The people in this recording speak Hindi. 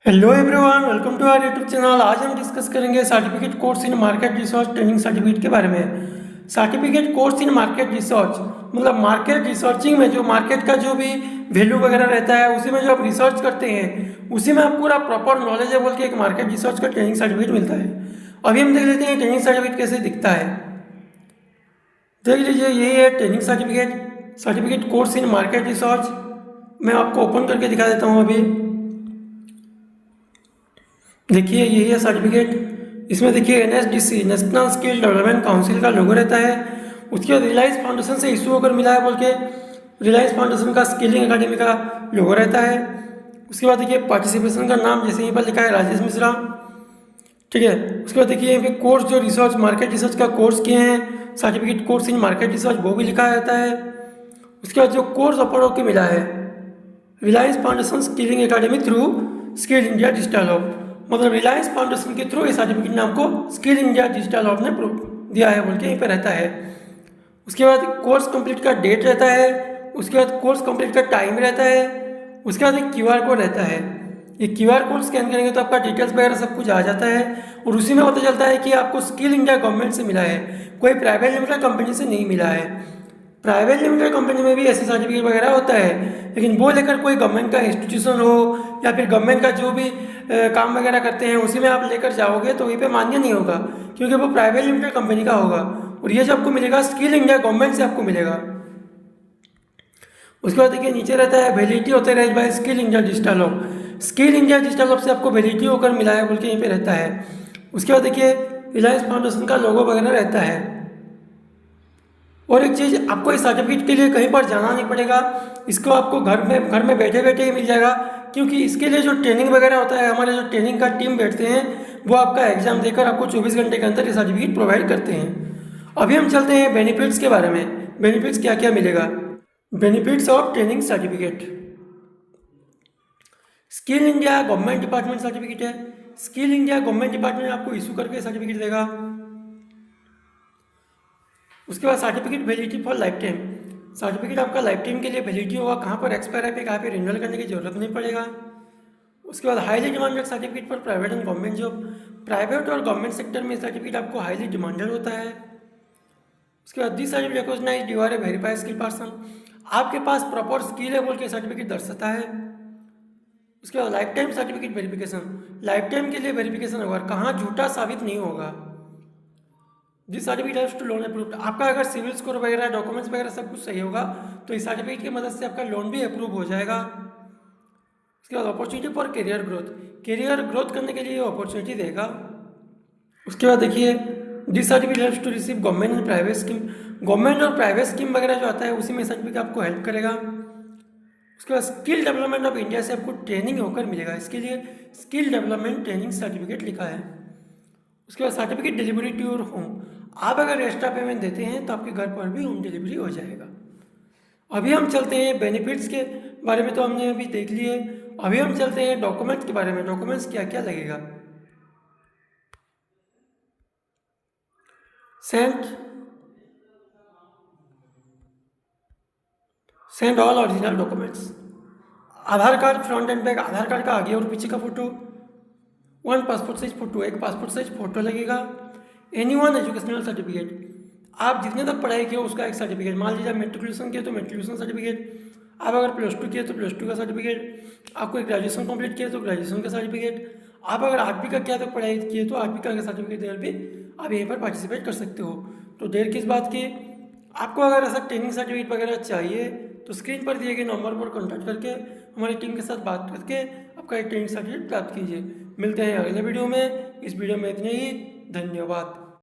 Hello everyone, welcome to our YouTube channel. आज हम डिस्कस करेंगे certificate course in market research training certificate के बारे में। Certificate course in market research मतलब मार्केट रिसर्चिंग में जो मार्केट का जो भी वैल्यू वगैरह रहता है उसी में जो आप रिसर्च करते हैं उसी में आपको पूरा प्रॉपर नॉलेज है बोल के एक मार्केट रिसर्च का ट्रेनिंग सर्टिफिकेट मिलता है। अभी हम देख लेते हैं ट्रेनिंग सर्टिफिकेट कैसे दिखता है। देख लीजिए, यही है training certificate, certificate course in market research. मैं आपको ओपन करके दिखा देता हूँ। अभी देखिए, यही है सर्टिफिकेट। इसमें देखिए NSDC national skill development council का लोगो रहता है। उसके बाद रिलायंस फाउंडेशन से इशू होकर मिला है बोल के रिलायंस फाउंडेशन का स्किलिंग अकेडमी का लोगो रहता है। उसके बाद देखिए पार्टिसिपेशन का नाम जैसे यहीं पर लिखा है राजेश मिश्रा, ठीक है। उसके बाद देखिए यहाँ पे कोर्स जो रिसर्च मार्केट रिसर्च का कोर्स किए हैं, certificate course in market research वो भी लिखा रहता है। उसके बाद जो कोर्स ऑफर होकर मिला है Reliance foundation skilling academy through skill India digital hub, मतलब रिलायंस फाउंडेशन के थ्रू ये सर्टिफिकेट नाम को स्किल इंडिया डिजिटल हब ने दिया है बोल के यहीं पे रहता है। उसके बाद कोर्स कंप्लीट का डेट रहता है। उसके बाद कोर्स कंप्लीट का टाइम रहता है। उसके बाद एक QR कोड रहता है। ये QR कोड स्कैन करेंगे तो आपका डिटेल्स वगैरह सब कुछ आ जाता है और उसी में पता चलता है कि आपको स्किल इंडिया गवर्नमेंट से मिला है, कोई प्राइवेट लिमिटेड कंपनी से नहीं मिला है। प्राइवेट लिमिटेड कंपनी में भी ऐसे सर्टिफिकेट वगैरह होता है, लेकिन वो लेकर कोई गवर्नमेंट का इंस्टीट्यूशन हो या फिर गवर्नमेंट का जो भी काम वगैरह करते हैं उसी में आप लेकर जाओगे तो वहीं पे मान्य नहीं होगा, क्योंकि वो प्राइवेट लिमिटेड कंपनी का होगा। और ये जो आपको मिलेगा स्किल इंडिया गवर्नमेंट से आपको मिलेगा। उसके बाद देखिए नीचे रहता है validity authorised bye skill India digital hub. Skill India digital hub से आपको वैलिडिटी होकर मिला है बोल के यहीं पे रहता है। उसके बाद देखिए रिलायंस फाउंडेशन का लोगो वगैरह रहता है। और एक चीज़, आपको इस सर्टिफिकेट के लिए कहीं पर जाना नहीं पड़ेगा, इसको आपको घर में बैठे बैठे ही मिल जाएगा, क्योंकि इसके लिए जो ट्रेनिंग वगैरह होता है हमारे जो ट्रेनिंग का टीम बैठते हैं वो आपका एग्जाम देकर आपको 24 घंटे के अंदर ये सर्टिफिकेट प्रोवाइड करते हैं। अभी हम चलते हैं बेनिफिट्स के बारे में। बेनिफिट्स क्या क्या मिलेगा। Benefits of training certificate. Skill India government department certificate है। स्किल इंडिया गवर्नमेंट डिपार्टमेंट आपको इशू करके सर्टिफिकेट देगा। उसके बाद certificate validity for life time. Certificate आपका लाइफ टाइम के लिए वैलिडिटी होगा, कहाँ पर एक्सपायर है कहाँ पे रिन्यूअल करने की जरूरत नहीं पड़ेगा। उसके बाद highly demanded certificate for private and government job. Private और गवर्नमेंट सेक्टर में सर्टिफिकेट आपको हाईली डिमांडेड होता है। उसके बाद this certificate recognised you are a verified skill person. आपके पास प्रॉपर स्किल है बोल के सर्टिफिकेट दर्शाता है। उसके बाद life time certificate verification. Life time के लिए वेरिफिकेशन होगा, कहाँ झूठा साबित नहीं होगा। This certificate helps to loan approved. आपका अगर सिविल स्कोर वगैरह डॉक्यूमेंट्स वगैरह सब कुछ सही होगा तो इस सर्टिफिकेट की मदद से आपका लोन भी अप्रूव हो जाएगा। उसके बाद opportunity for career growth. Career growth करने के लिए अपॉर्चुनिटी देगा। उसके बाद देखिए this certificate helps to receive government and private scheme. Government और प्राइवेट स्कीम वगैरह जो आता है उसी में सर्टिफिकेट आपको हेल्प करेगा। उसके बाद स्किल डेवलपमेंट ऑफ इंडिया से आपको ट्रेनिंग होकर मिलेगा, इसके लिए स्किल डेवलपमेंट ट्रेनिंग सर्टिफिकेट लिखा है। उसके बाद certificate delivery to your home. आप अगर एक्स्ट्रा पेमेंट देते हैं तो आपके घर पर भी होम डिलीवरी हो जाएगा। अभी हम चलते हैं बेनिफिट्स के बारे में, तो हमने अभी देख लिए। अभी हम चलते हैं डॉक्यूमेंट्स के बारे में। डॉक्यूमेंट्स क्या क्या लगेगा। Send all original documents. आधार कार्ड फ्रंट एंड बैक, आधार कार्ड का आगे और पीछे का फोटो, 1 पासपोर्ट साइज फोटो, एक पासपोर्ट साइज फोटो लगेगा। एनीवन एजुकेशनल सर्टिफिकेट, आप जितने तक पढ़ाई किए उसका एक सर्टिफिकेट। मान लीजिए आप मेट्रिकुलेशन किए तो मेट्रिकुलेशन सर्टिफिकेट, आप अगर +2 किए तो +2 का सर्टिफिकेट, आपको ग्रेजुएशन कंप्लीट किया तो ग्रेजुएशन का सर्टिफिकेट, आप अगर 8वीं का किया तो पढ़ाई किए तो 8वीं का सर्टिफिकेट देकर भी आप यहीं पर पार्टिसिपेट कर सकते हो। तो देर किस बात की, आपको अगर ऐसा ट्रेनिंग सर्टिफिकेट वगैरह चाहिए तो स्क्रीन पर दिए गए नंबर पर कॉन्टैक्ट करके हमारी टीम के साथ बात करके आपका एक ट्रेनिंग सर्टिफिकेट प्राप्त कीजिए। मिलते हैं अगले वीडियो में। इस वीडियो में इतने ही। धन्यवाद।